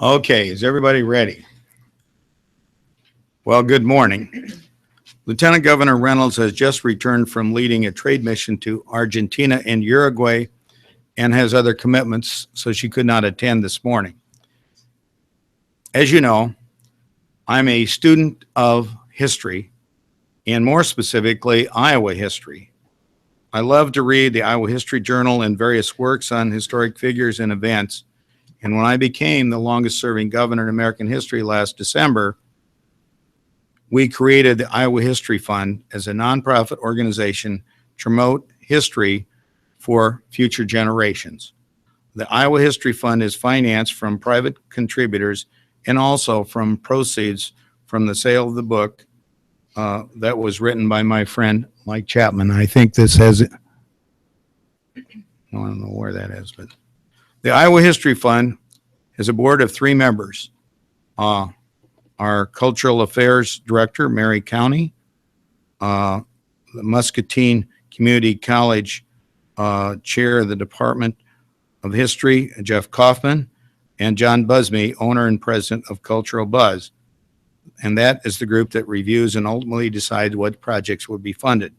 Okay, is everybody ready? Well, good morning. Lieutenant Governor Reynolds has just returned from leading a trade mission to Argentina and Uruguay and has other commitments, so she could not attend this morning. As you know, I'm a student of history, and more specifically, Iowa history. I love to read the Iowa History Journal and various works on historic figures and events. And when I became the longest serving governor in American history last December, we created the Iowa History Fund as a nonprofit organization to promote history for future generations. The Iowa History Fund is financed from private contributors and also from proceeds from the sale of the book that was written by my friend Mike Chapman. I think this has, I don't know where that is, but the Iowa History Fund has a board of 3 members. Our Cultural Affairs Director, Mary County, the Muscatine Community College Chair of the Department of History, Jeff Kaufman, and John Busby, owner and president of Cultural Buzz. And that is the group that reviews and ultimately decides what projects will be funded.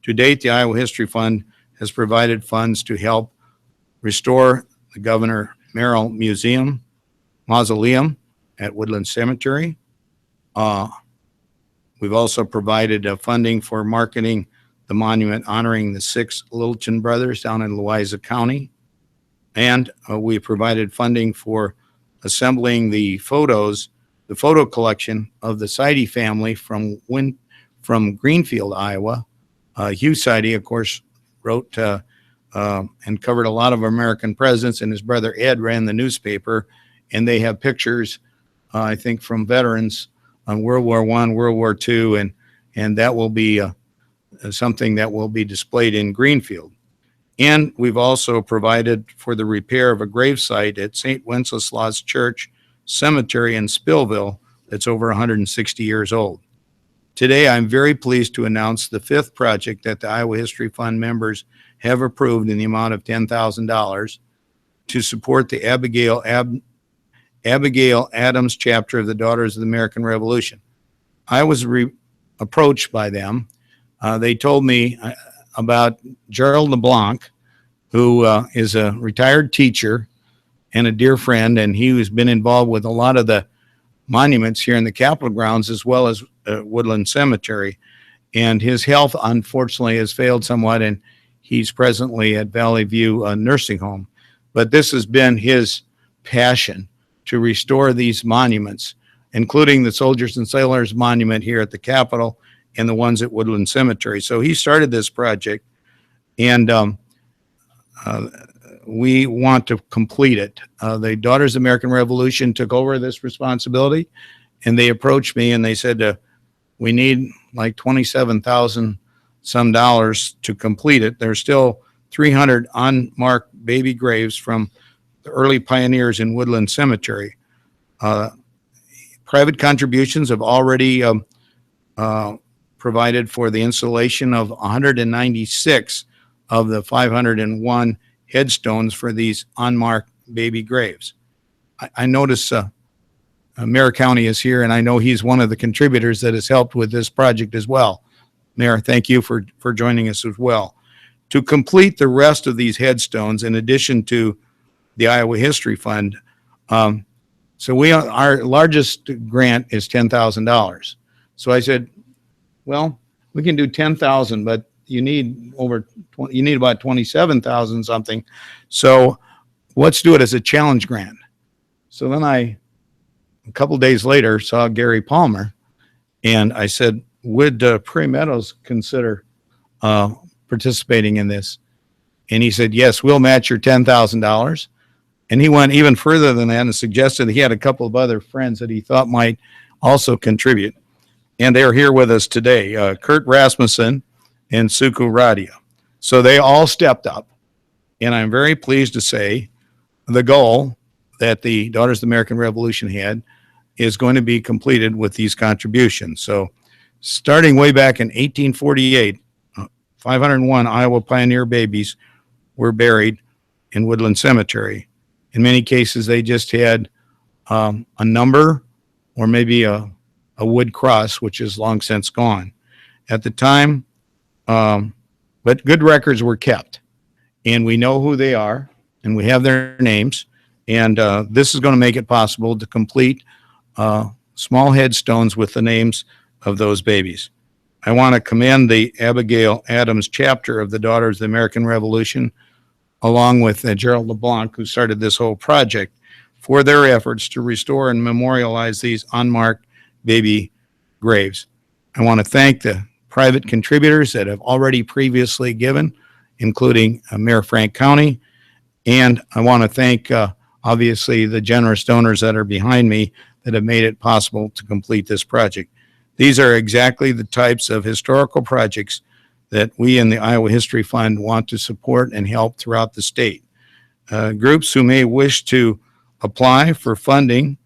To date, the Iowa History Fund has provided funds to help restore the Governor Merrill Mausoleum at Woodland Cemetery. We've also provided funding for marketing the monument honoring the 6 Littleton brothers down in Louisa County. And we provided funding for assembling the photo collection of the Sidey family from Greenfield, Iowa. Hugh Sidey, of course, wrote and covered a lot of American presidents, and his brother Ed ran the newspaper, and they have pictures, I think, from veterans on World War I, World War II, and that will be something that will be displayed in Greenfield. And we've also provided for the repair of a gravesite at St. Wenceslaus Church Cemetery in Spillville that's over 160 years old. Today, I'm very pleased to announce the 5th project that the Iowa History Fund members have approved in the amount of $10,000 to support the Abigail Adams chapter of the Daughters of the American Revolution. I was approached by them. They told me about Gerald LeBlanc, who is a retired teacher and a dear friend, and he has been involved with a lot of the monuments here in the Capitol grounds as well as Woodland Cemetery. And his health, unfortunately, has failed somewhat, and he's presently at Valley View Nursing Home. But this has been his passion to restore these monuments, including the Soldiers and Sailors Monument here at the Capitol and the ones at Woodland Cemetery. So he started this project, and we want to complete it. The Daughters of the American Revolution took over this responsibility, and they approached me and they said, we need like $27,000 some dollars to complete it. There's still 300 unmarked baby graves from the early pioneers in Woodland Cemetery. Private contributions have already provided for the installation of 196 of the 501 headstones for these unmarked baby graves. I notice Mayor County is here, and I know he's one of the contributors that has helped with this project as well. Mayor, thank you for joining us as well. To complete the rest of these headstones, in addition to the Iowa History Fund, our largest grant is $10,000. So I said, well, we can do 10,000, but you need about 27,000 something. So let's do it as a challenge grant. So then a couple days later, saw Gary Palmer, and I said, would Prairie Meadows consider participating in this? And he said, yes, we'll match your $10,000. And he went even further than that and suggested that he had a couple of other friends that he thought might also contribute. And they're here with us today, Kurt Rasmussen and Suku Radia. So they all stepped up. And I'm very pleased to say the goal that the Daughters of the American Revolution had is going to be completed with these contributions. So starting way back in 1848, 501 Iowa pioneer babies were buried in Woodland Cemetery. In many cases, they just had a number or maybe a wood cross, which is long since gone. At the time, but good records were kept, and we know who they are, and we have their names, and this is going to make it possible to complete small headstones with the names of those babies. I want to commend the Abigail Adams chapter of the Daughters of the American Revolution, along with Gerald LeBlanc, who started this whole project, for their efforts to restore and memorialize these unmarked baby graves. I want to thank the private contributors that have already previously given, including Mayor Frank County, and I want to thank, obviously, the generous donors that are behind me that have made it possible to complete this project. These are exactly the types of historical projects that we in the Iowa History Fund want to support and help throughout the state. Groups who may wish to apply for funding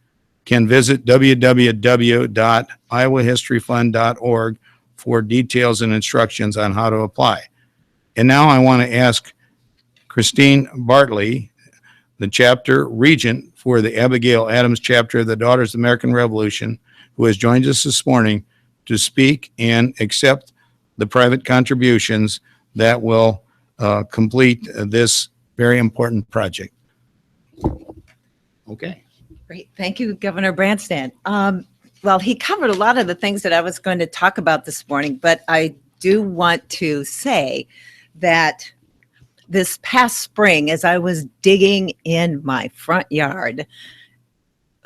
can visit www.iowahistoryfund.org for details and instructions on how to apply. And now I want to ask Christine Bartley, the chapter regent for the Abigail Adams chapter of the Daughters of the American Revolution, who has joined us this morning to speak and accept the private contributions that will complete this very important project. Okay. Great. Thank you, Governor Branstad. Well, he covered a lot of the things that I was going to talk about this morning, but I do want to say that this past spring, as I was digging in my front yard,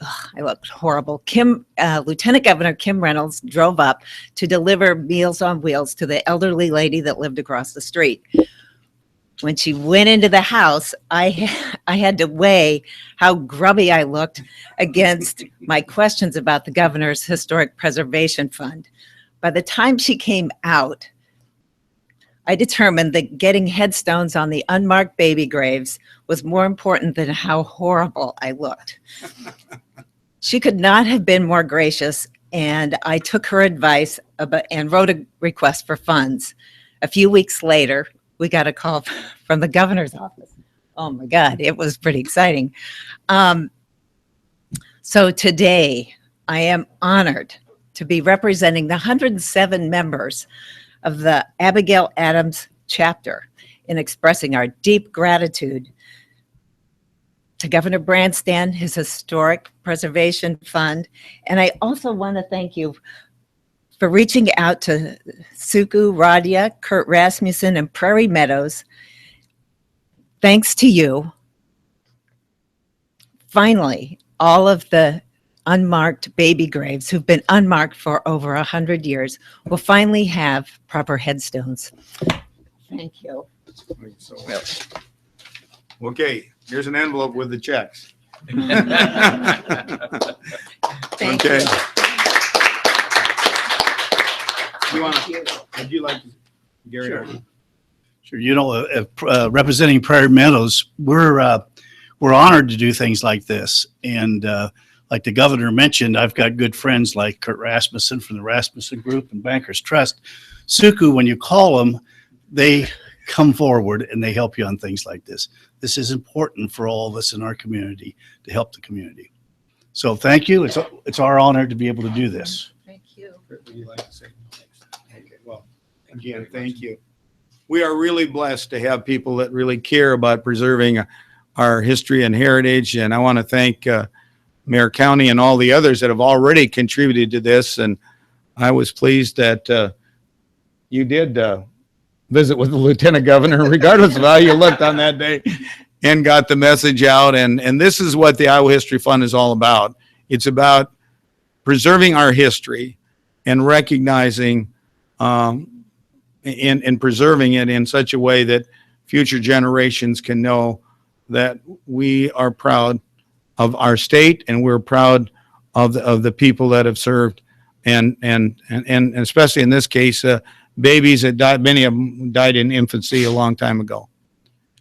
I looked horrible. Lieutenant Governor Kim Reynolds drove up to deliver Meals on Wheels to the elderly lady that lived across the street. When she went into the house, I had to weigh how grubby I looked against my questions about the governor's Historic Preservation Fund. By the time she came out, I determined that getting headstones on the unmarked baby graves was more important than how horrible I looked. She could not have been more gracious, and I took her advice and wrote a request for funds. A few weeks later, we got a call from the governor's office. Oh my God, it was pretty exciting. So today, I am honored to be representing the 107 members of the Abigail Adams chapter in expressing our deep gratitude to Governor Branstad, his Historic Preservation Fund. And I also want to thank you for reaching out to Suku Radia, Kurt Rasmussen, and Prairie Meadows. Thanks to you, finally, all of the unmarked baby graves who've been unmarked for over 100 years will finally have proper headstones. Thank you. Okay, here's an envelope with the checks. Thank Okay. you. Would you like to, Gary? Sure. Sure. You know, representing Prairie Meadows, we're honored to do things like this. And like the governor mentioned, I've got good friends like Kurt Rasmussen from the Rasmussen Group and Bankers Trust. Suku, when you call them, they come forward and they help you on things like this. This is important for all of us in our community to help the community. So thank you. It's our honor to be able to do this. Thank you. Would you like to say? Okay, well, again, thank you. We are really blessed to have people that really care about preserving our history and heritage. And I want to thank Mayor County and all the others that have already contributed to this. And I was pleased that you did visit with the Lieutenant Governor, regardless of how you looked on that day, and got the message out. And this is what the Iowa History Fund is all about. It's about preserving our history and recognizing and preserving it in such a way that future generations can know that we are proud of our state and we're proud of the people that have served, and especially in this case, babies that died. Many of them died in infancy a long time ago.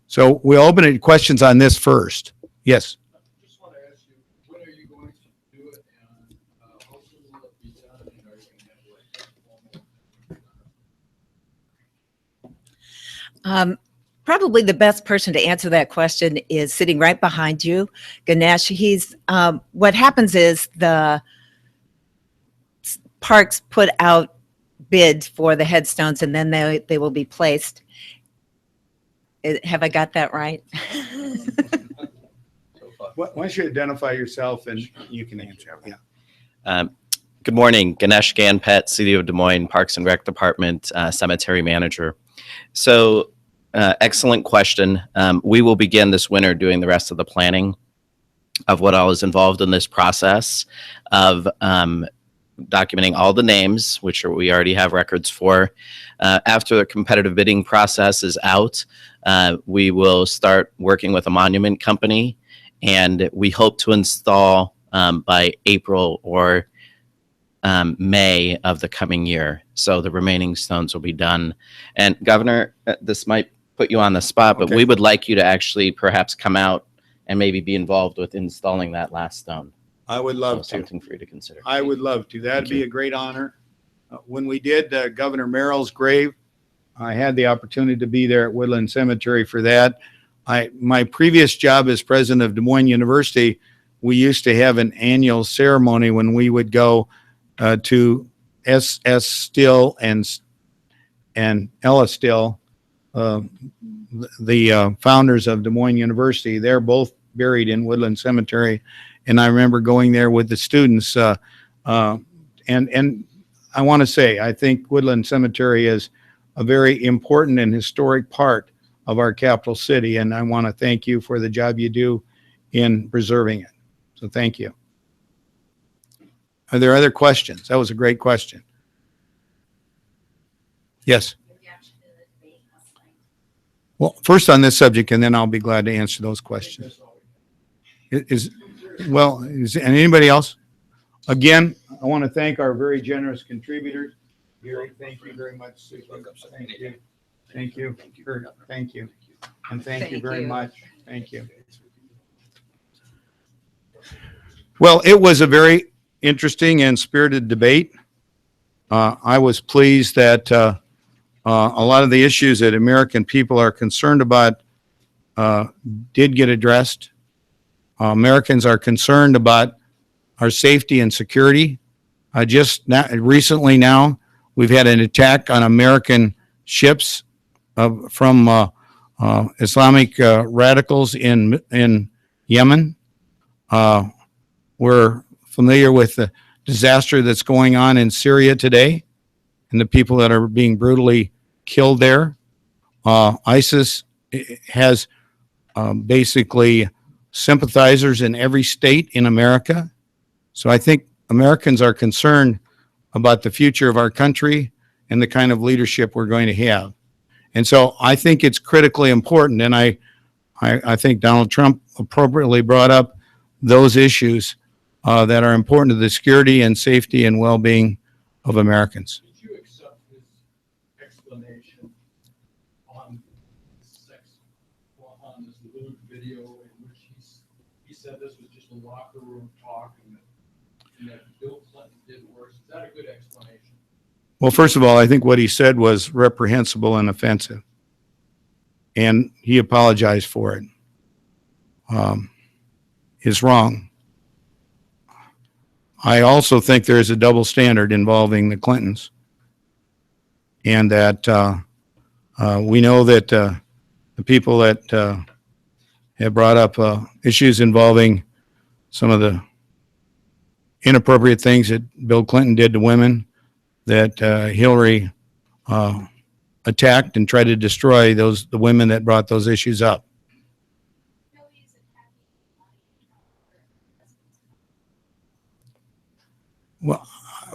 So we'll open it to questions on this first. Yes. Just want to ask you, when are you going to do it, and how soon will it be done, and are you going to have like probably the best person to answer that question is sitting right behind you, Ganesh. He's what happens is the parks put out bids for the headstones, and then they will be placed. Have I got that right? Why don't you identify yourself and you can answer? Yeah. Good morning, Ganesh Ganpet, City of Des Moines Parks and Rec Department Cemetery Manager. So, excellent question. We will begin this winter doing the rest of the planning of what all is involved in this process of documenting all the names, which we already have records for. After the competitive bidding process is out, we will start working with a monument company, and we hope to install by April or May of the coming year. So the remaining stones will be done. And Governor, this might put you on the spot, but Okay. we would like you to actually perhaps come out and maybe be involved with installing that last stone. I would So love to. something for you to consider. I would love to. That'd Thank be you. a great honor. When we did Governor Merrill's grave, I had the opportunity to be there at Woodland Cemetery for that. My previous job as president of Des Moines University, we used to have an annual ceremony when we would go to S.S. Still and Ella Still, the founders of Des Moines University. They're both buried in Woodland Cemetery, and I remember going there with the students. And I want to say, I think Woodland Cemetery is a very important and historic part of our capital city, and I want to thank you for the job you do in preserving it. So thank you. Are there other questions? That was a great question. Yes. Well, first on this subject, and then I'll be glad to answer those questions. Is anybody else? Again, I want to thank our very generous contributors. Gary, thank you very much. Susan, thank you. Thank you. Kurt, thank you. And thank you very much. Thank you. Well, it was a very interesting and spirited debate. I was pleased that a lot of the issues that American people are concerned about did get addressed. Americans are concerned about our safety and security. Recently now, we've had an attack on American ships from Islamic radicals in Yemen. We're familiar with the disaster that's going on in Syria today and the people that are being brutally killed there. ISIS has basically sympathizers in every state in America. So I think Americans are concerned about the future of our country and the kind of leadership we're going to have. And so I think it's critically important, and I think Donald Trump appropriately brought up those issues that are important to the security and safety and well-being of Americans. Did you accept his explanation on this lewd video in which he said this was just a locker room talk and that Bill Clinton did worse? Is that a good explanation? Well, first of all, I think what he said was reprehensible and offensive, and he apologized for it. Is wrong. I also think there is a double standard involving the Clintons, and that we know that the people that have brought up issues involving some of the inappropriate things that Bill Clinton did to women, that Hillary attacked and tried to destroy the women that brought those issues up. Well,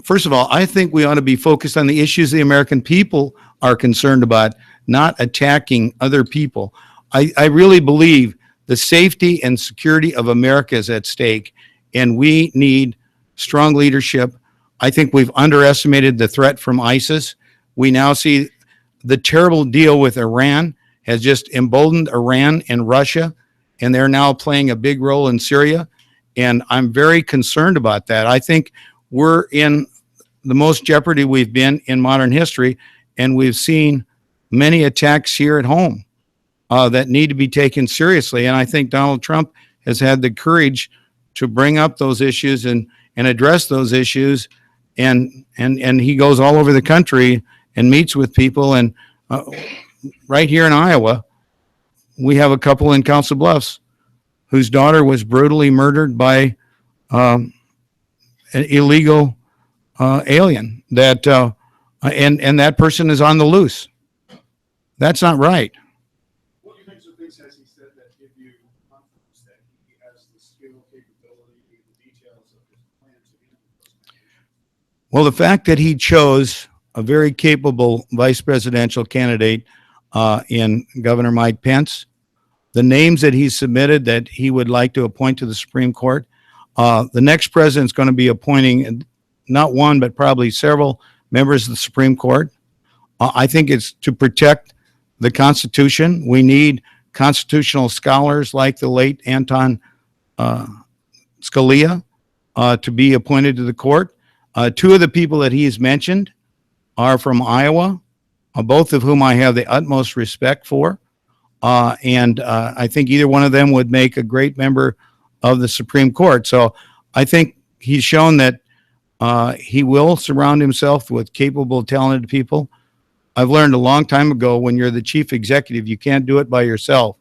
first of all, I think we ought to be focused on the issues the American people are concerned about, not attacking other people. I really believe the safety and security of America is at stake, and we need strong leadership. I think we've underestimated the threat from ISIS. We now see the terrible deal with Iran has just emboldened Iran and Russia, and they're now playing a big role in Syria. And I'm very concerned about that. I think we're in the most jeopardy we've been in modern history, and we've seen many attacks here at home. that need to be taken seriously. And I think Donald Trump has had the courage to bring up those issues and address those issues. And he goes all over the country and meets with people. And right here in Iowa, we have a couple in Council Bluffs whose daughter was brutally murdered by an illegal alien that and that person is on the loose. That's not right. What kinds of things has he said that give you confidence that he has the skill, capability, the details of his plan to handle those kind of issues? Well, the fact that he chose a very capable vice presidential candidate in Governor Mike Pence, the names that he submitted that he would like to appoint to the Supreme Court, the next president's going to be appointing not one, but probably several members of the Supreme Court. I think it's to protect the Constitution. We need constitutional scholars like the late Anton Scalia to be appointed to the court. Two of the people that he has mentioned are from Iowa, both of whom I have the utmost respect for. And I think either one of them would make a great member of the Supreme Court. So I think he's shown that he will surround himself with capable, talented people. I've learned a long time ago, when you're the chief executive, you can't do it by yourself.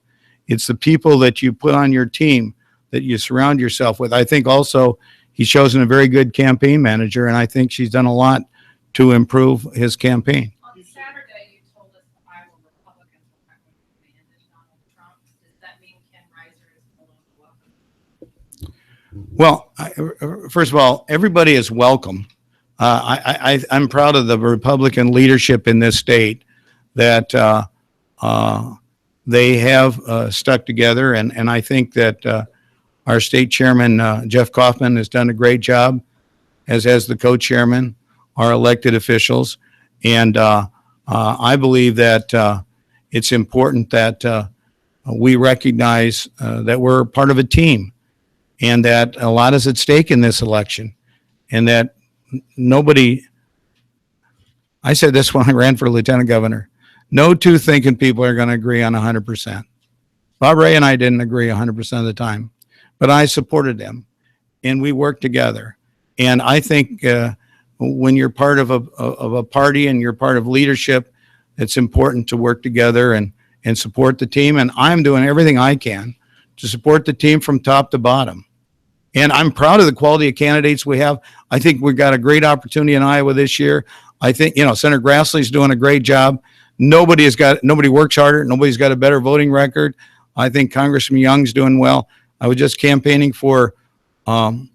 It's the people that you put on your team that you surround yourself with. I think also he's chosen a very good campaign manager, and I think she's done a lot to improve his campaign. On Saturday, you told us the Iowa Republicans were not going to manage Donald Trump. Does that mean Ken Reiser is no longer welcome? Well, first of all, everybody is welcome. I'm proud of the Republican leadership in this state that they have stuck together, and I think that our state chairman, Jeff Kaufman, has done a great job, as has the co-chairman, our elected officials. And I believe that it's important that we recognize that we're part of a team and that a lot is at stake in this election, and that nobody, I said this when I ran for lieutenant governor, no two thinking people are going to agree on 100%. Bob Ray and I didn't agree 100% of the time, but I supported them and we worked together. And I think when you're part of a party and you're part of leadership, it's important to work together and support the team. And I'm doing everything I can to support the team from top to bottom. And I'm proud of the quality of candidates we have. I think we've got a great opportunity in Iowa this year. I think, Senator Grassley's doing a great job. Nobody works harder. Nobody's got a better voting record. I think Congressman Young's doing well. I was just campaigning for Rod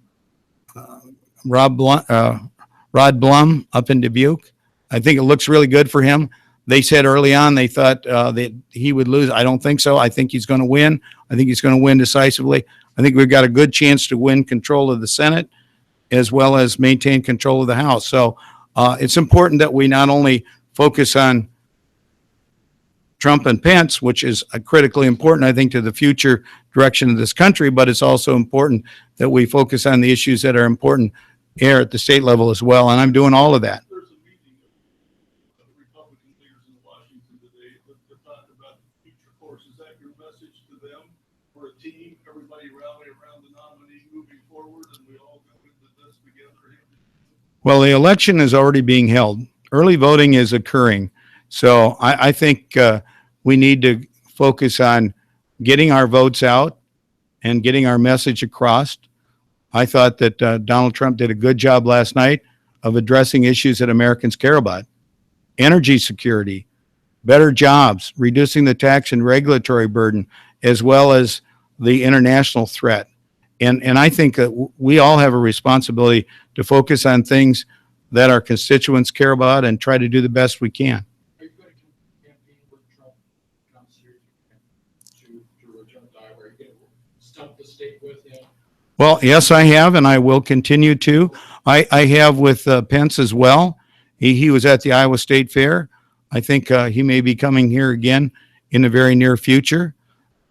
Blum up in Dubuque. I think it looks really good for him. They said early on they thought that he would lose. I don't think so. I think he's going to win. I think he's going to win decisively. I think we've got a good chance to win control of the Senate as well as maintain control of the House. So it's important that we not only focus on Trump and Pence, which is critically important, I think, to the future direction of this country, but it's also important that we focus on the issues that are important here at the state level as well. And I'm doing all of that. There's a meeting of Republican leaders in Washington today that talked about the future course. Is that your message to them? For a team, everybody rally around the nominee moving forward, and we all go into this together? Well, the election is already being held. Early voting is occurring. So I think we need to focus on getting our votes out and getting our message across. I thought that Donald Trump did a good job last night of addressing issues that Americans care about. Energy security, better jobs, reducing the tax and regulatory burden, as well as the international threat. And I think that we all have a responsibility to focus on things that our constituents care about and try to do the best we can. Are you going to campaign with Trump comes here to return to Iowa? Are you going to stump the state with him? Well, yes, I have, and I will continue to. I have with Pence as well. He was at the Iowa State Fair. I think he may be coming here again in the very near future.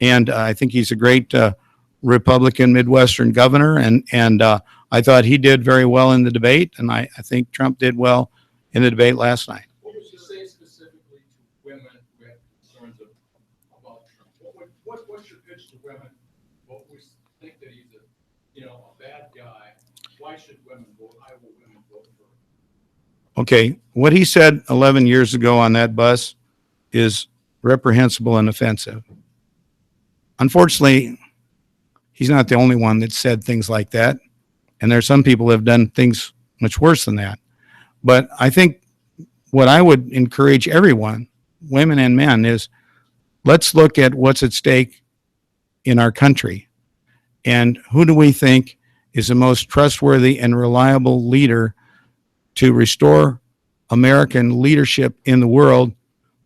And I think he's a great Republican Midwestern governor. And I thought he did very well in the debate. And I think Trump did well in the debate last night. What would you say specifically to women who have concerns about Trump? women vote. We think that he's a bad guy. Why should women vote? Iowa women vote for him? Okay, what he said 11 years ago on that bus is reprehensible and offensive. Unfortunately, he's not the only one that said things like that. And there are some people who have done things much worse than that. But I think what I would encourage everyone, women and men, is let's look at what's at stake in our country. And who do we think is the most trustworthy and reliable leader to restore American leadership in the world,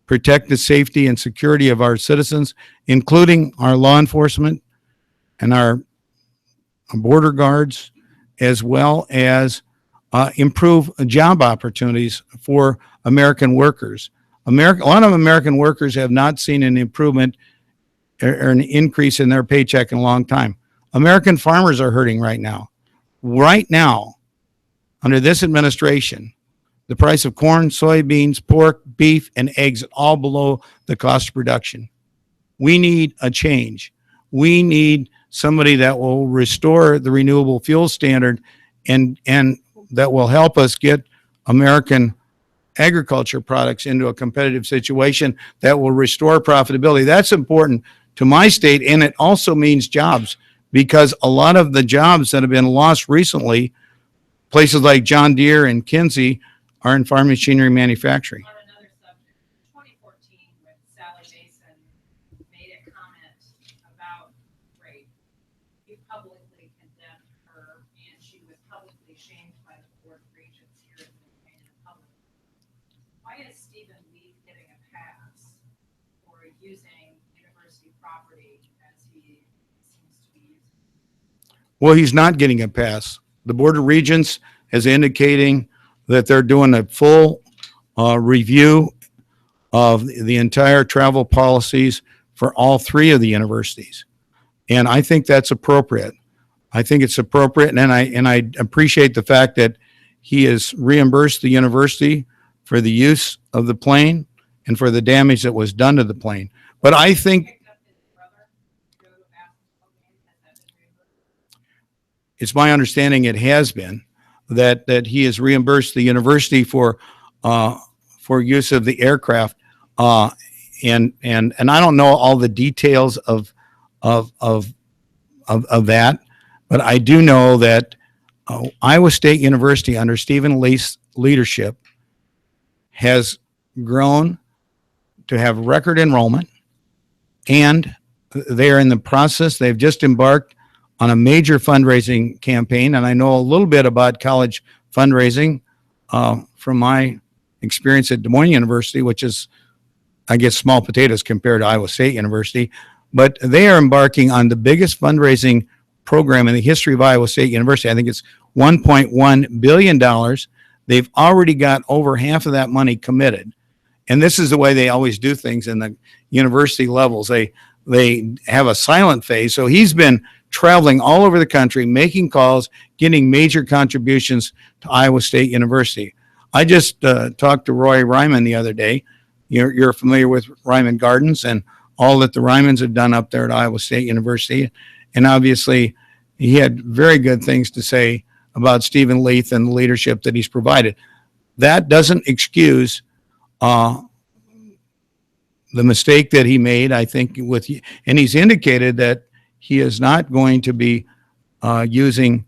protect the safety and security of our citizens, including our law enforcement and our border guards, as well as improve job opportunities for American workers. A lot of American workers have not seen an improvement or an increase in their paycheck in a long time. American farmers are hurting right now. Right now, under this administration, the price of corn, soybeans, pork, beef, and eggs all below the cost of production. We need a change. We need somebody that will restore the renewable fuel standard and that will help us get American agriculture products into a competitive situation that will restore profitability. That's important to my state, and it also means jobs, because a lot of the jobs that have been lost recently, places like John Deere and Kinsey, are in farm machinery manufacturing. On another subject, 2014, when Sally Mason made a comment about rape, you publicly condemned her, and she was publicly shamed by the Board of Regents here in public. Why is Stephen Lee getting a pass for using university property as he seems to be using? Well, he's not getting a pass. The Board of Regents is indicating that they're doing a full review of the entire travel policies for all three of the universities. And I think that's appropriate. I think it's appropriate, and I appreciate the fact that he has reimbursed the university for the use of the plane and for the damage that was done to the plane. But I think Picked up his brother to basketball game. Has that been reimbursed? it's my understanding it has been that he has reimbursed the university for use of the aircraft, and I don't know all the details of that, but I do know that Iowa State University under Stephen Lee's leadership has grown to have record enrollment, and they are in the process. They've just embarked on a major fundraising campaign, and I know a little bit about college fundraising from my experience at Des Moines University, which is, I guess, small potatoes compared to Iowa State University. But they are embarking on the biggest fundraising program in the history of Iowa State University. I think it's $1.1 billion. They've already got over half of that money committed. And this is the way they always do things in the university levels. They have a silent phase. So he's been traveling all over the country, making calls, getting major contributions to Iowa State University. I just talked to Roy Ryman the other day. You're familiar with Ryman Gardens and all that the Rymans have done up there at Iowa State University. And obviously, he had very good things to say about Stephen Leith and the leadership that he's provided. That doesn't excuse the mistake that he made, I think, and he's indicated that he is not going to be using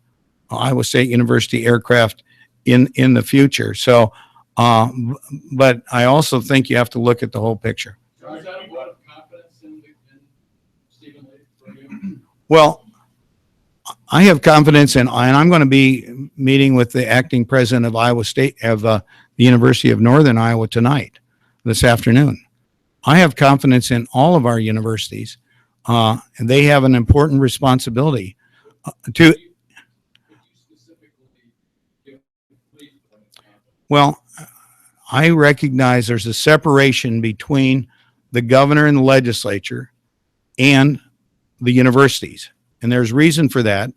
Iowa State University aircraft in the future. So, but I also think you have to look at the whole picture. So is that a vote of confidence in Stephen Lee from you? Well, I have confidence in, and I'm going to be meeting with the acting president of Iowa State, of the University of Northern Iowa tonight, this afternoon. I have confidence in all of our universities. And they have an important responsibility to, Could you specifically give Lee the vote of confidence? well, I recognize there's a separation between the governor and the legislature and the universities. And there's reason for that,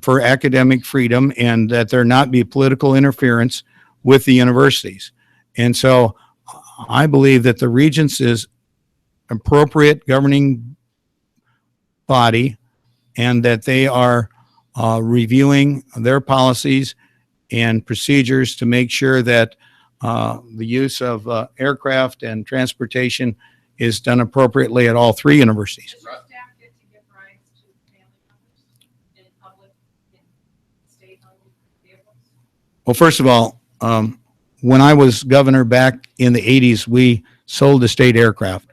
for academic freedom, and that there not be political interference with the universities. And so I believe that the Regents is appropriate governing body and that they are reviewing their policies and procedures to make sure that the use of aircraft and transportation is done appropriately at all three universities. Does your staff get to give rides to family members in public, in state-owned vehicles? Well, first of all, when I was governor back in the 80s, we sold the state aircraft.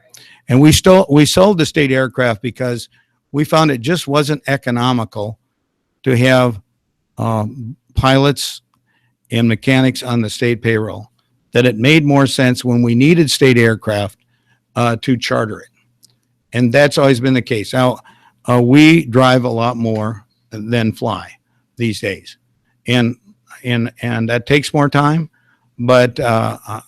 And we sold the state aircraft because we found it just wasn't economical to have pilots and mechanics on the state payroll, that it made more sense when we needed state aircraft to charter it. And that's always been the case. Now, we drive a lot more than fly these days. And that takes more time, but I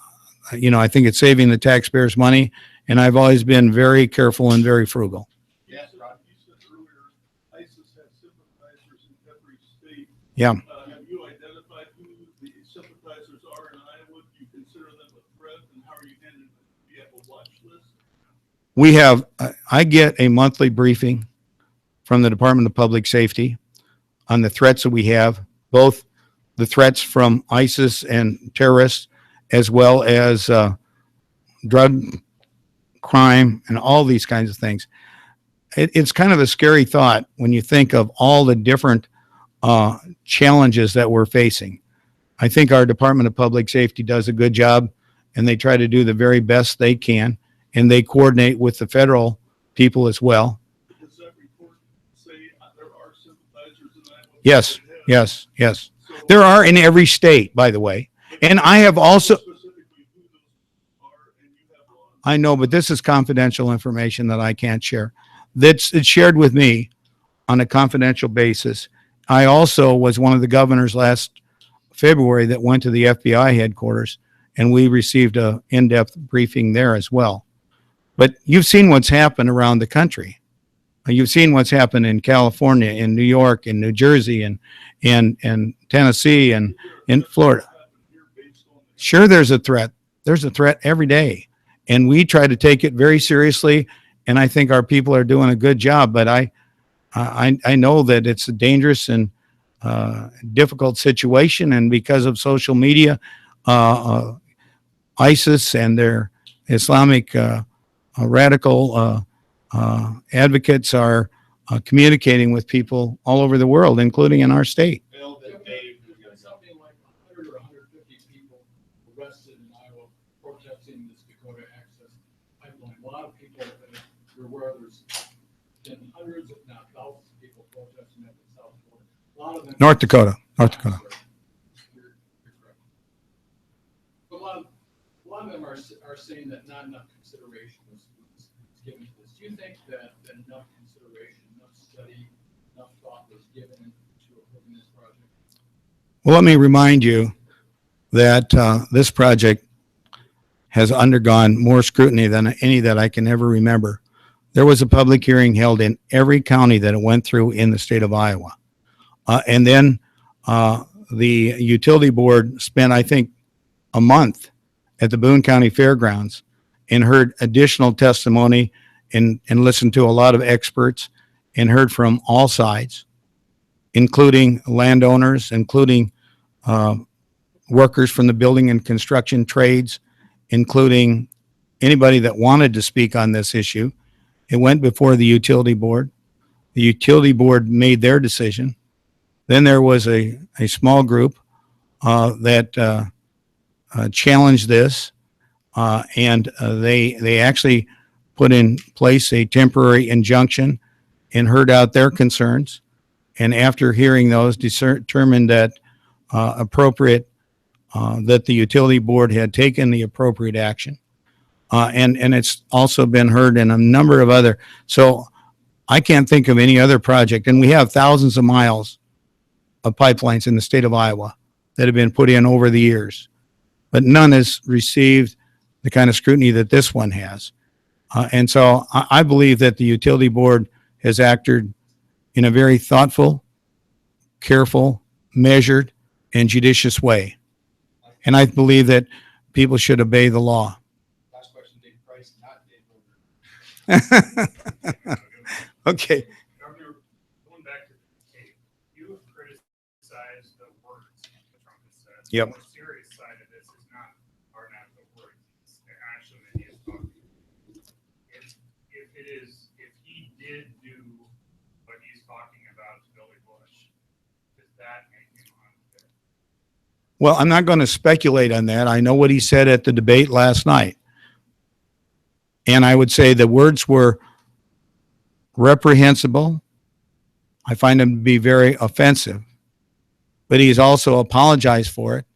think it's saving the taxpayers money, and I've always been very careful and very frugal. Yeah, you said earlier, ISIS has sympathizers in every state. Yeah. Have you identified who the sympathizers are in Iowa? Do you consider them a threat, and how are you handling it? Do you have a watch list? We have, I get a monthly briefing from the Department of Public Safety on the threats that we have, both the threats from ISIS and terrorists, as well as drug crime and all these kinds of things. It's kind of a scary thought when you think of all the different challenges that we're facing. I think our Department of Public Safety does a good job, and they try to do the very best they can, and they coordinate with the federal people as well. Does that report say there are sympathizers in Iowa? Yes, yes, yes. So, There are in every state, by the way. And I have also, specifically who those are, and you have law. I know, but this is confidential information that I can't share. It's shared with me on a confidential basis. I also was one of the governors last February that went to the FBI headquarters, and we received a in-depth briefing there as well. But you've seen what's happened around the country. You've seen what's happened in California, in New York, in New Jersey, and Tennessee, and in Florida. Sure, there's a threat. There's a threat every day, and we try to take it very seriously. And I think our people are doing a good job. But I know that it's a dangerous and difficult situation, and because of social media, ISIS and their Islamic radical advocates are communicating with people all over the world, including in our state. Bill, that Dave, there's been something like 100 or 150 people arrested in Iowa protesting this Dakota Access Pipeline. A lot of people, you're aware there's been hundreds, if not thousands of people protesting at the south border. A lot of them. North Dakota. You're correct. But a lot of them are saying that not enough consideration was given to this. Do you think that enough consideration, enough study, enough thought was given to approving this project? Well, let me remind you that this project has undergone more scrutiny than any that I can ever remember. There was a public hearing held in every county that it went through in the state of Iowa. And then the utility board spent, I think, a month at the Boone County Fairgrounds and heard additional testimony and listened to a lot of experts and heard from all sides, including landowners, including workers from the building and construction trades, including anybody that wanted to speak on this issue. It went before the utility board. The utility board made their decision. Then there was a small group that challenged this, and they actually put in place a temporary injunction and heard out their concerns. And after hearing those, determined that that the utility board had taken the appropriate action. And it's also been heard in a number of other. So I can't think of any other project. And we have thousands of miles of pipelines in the state of Iowa that have been put in over the years, but none has received the kind of scrutiny that this one has. And so I believe that the utility board has acted in a very thoughtful, careful, measured, and judicious way. And I believe that people should obey the law. Last question, Dave Price, not Dave Holder. Okay. Governor, going back to the tape, you have criticized the words that Trump has said. Yep. The more serious side of this are not the words, it's the action that he is talking. If he did do what he's talking about to Billy Bush, does that make him unfit? Well, I'm not going to speculate on that. I know what he said at the debate last night. And I would say the words were reprehensible. I find them to be very offensive. But he's also apologized for it.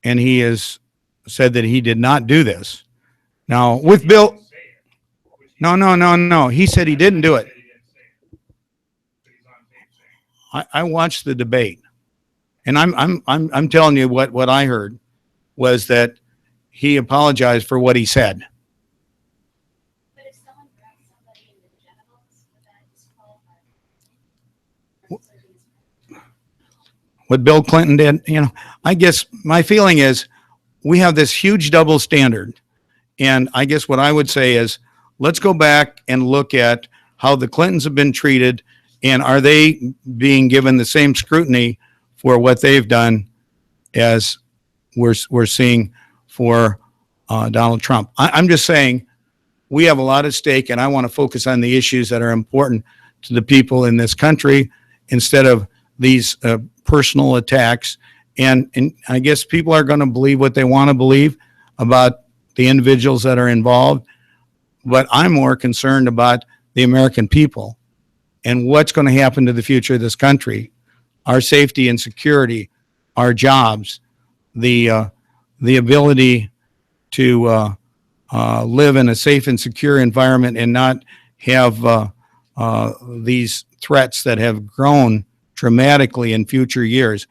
And he has said that he did not do this. Now, with Bill, Say it, which he no. He said he didn't do it. said he didn't say it, but he's on tape saying it. I watched the debate, and I'm telling you what I heard was that he apologized for what he said. But if someone grabs somebody in the genitals, would that disqualify? What Bill Clinton did, I guess my feeling is we have this huge double standard. And I guess what I would say is let's go back and look at how the Clintons have been treated, and are they being given the same scrutiny for what they've done as we're seeing for Donald Trump. I'm just saying we have a lot at stake, and I want to focus on the issues that are important to the people in this country instead of these personal attacks. And I guess people are going to believe what they want to believe about the individuals that are involved. But I'm more concerned about the American people and what's going to happen to the future of this country, our safety and security, our jobs, the ability to live in a safe and secure environment and not have these threats that have grown dramatically in future years.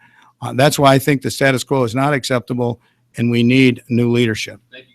That's why I think the status quo is not acceptable, and we need new leadership. Thank you.